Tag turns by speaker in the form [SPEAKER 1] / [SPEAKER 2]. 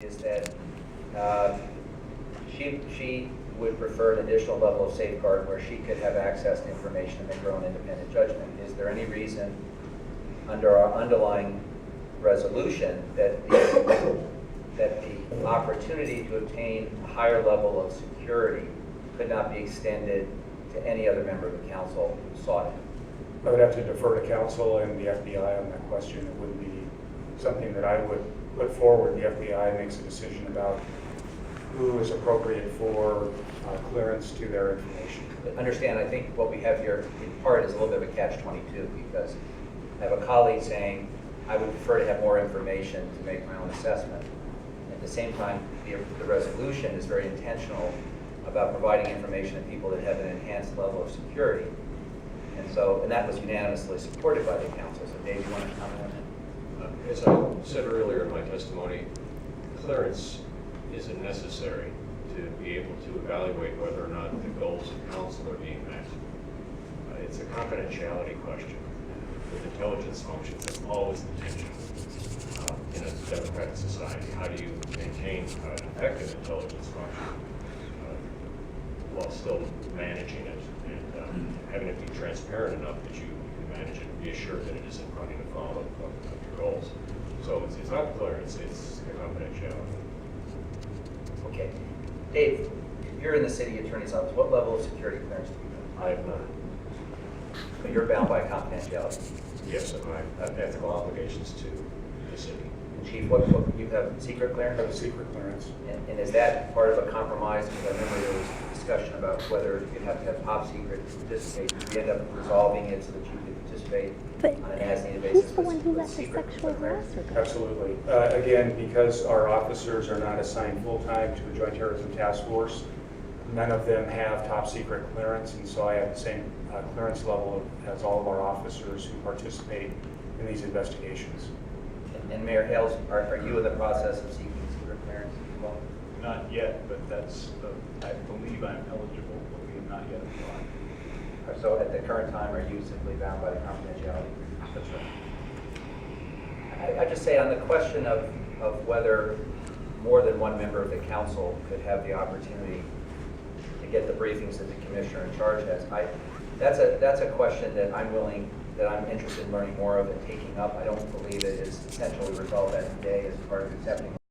[SPEAKER 1] is that she would prefer an additional level of safeguard where she could have access to information and make her own independent judgment. Is there any reason under our underlying resolution that the opportunity to obtain a higher level of security could not be extended to any other member of the council who sought it?
[SPEAKER 2] I would have to defer to counsel and the FBI on that question. It wouldn't be something that I would put forward. The FBI makes a decision about who is appropriate for clearance to their information.
[SPEAKER 1] Understand, I think what we have here in part is a little bit of a catch-22, because I have a colleague saying, I would prefer to have more information to make my own assessment. At the same time, the resolution is very intentional about providing information to people that have an enhanced level of security. And that was unanimously supported by the council. So Dave, you want to comment on that?
[SPEAKER 3] As I said earlier in my testimony, clearance isn't necessary to be able to evaluate whether or not the goals of council are being met. It's a confidentiality question. With intelligence functions, it's always the tension in a democratic society. How do you maintain an effective intelligence function while still managing it and having it be transparent enough that you can manage it and be assured that it isn't running afoul of your goals? So it's not clearance, it's the confidentiality.
[SPEAKER 1] Okay. Dave, you're in the city attorney's office. What level of security clearance do you have?
[SPEAKER 3] I have none.
[SPEAKER 1] But you're bound by confidentiality.
[SPEAKER 3] Yes, and I have ethical obligations to the city.
[SPEAKER 1] And Chief, you have secret
[SPEAKER 2] I
[SPEAKER 1] clearance?
[SPEAKER 2] have a secret clearance.
[SPEAKER 1] And is that part of a compromise? Because I remember there was discussion about whether you'd have to have top secret to participate. Did we end up resolving it so that you could participate on an as-needed basis?
[SPEAKER 4] Who's the one who
[SPEAKER 1] with
[SPEAKER 4] let the
[SPEAKER 1] secret
[SPEAKER 4] sexual
[SPEAKER 1] clearance?
[SPEAKER 4] harasser go?
[SPEAKER 2] Absolutely. Again, because our officers are not assigned full-time to a Joint Terrorism Task Force, none of them have top secret clearance, and so I have the same clearance level as all of our officers who participate in these investigations.
[SPEAKER 1] And Mayor Hales, are you in the process of seeking secret clearance as well?
[SPEAKER 5] Not yet, but that's, I believe I'm eligible, but we have not yet applied.
[SPEAKER 1] So at the current time, are you simply bound by the confidentiality?
[SPEAKER 5] That's right.
[SPEAKER 1] I just say on the question of whether more than one member of the council could have the opportunity to get the briefings that the commissioner in charge has, that's a question that I'm interested in learning more of and taking up. I don't believe it is essentially resolved that today as part of accepting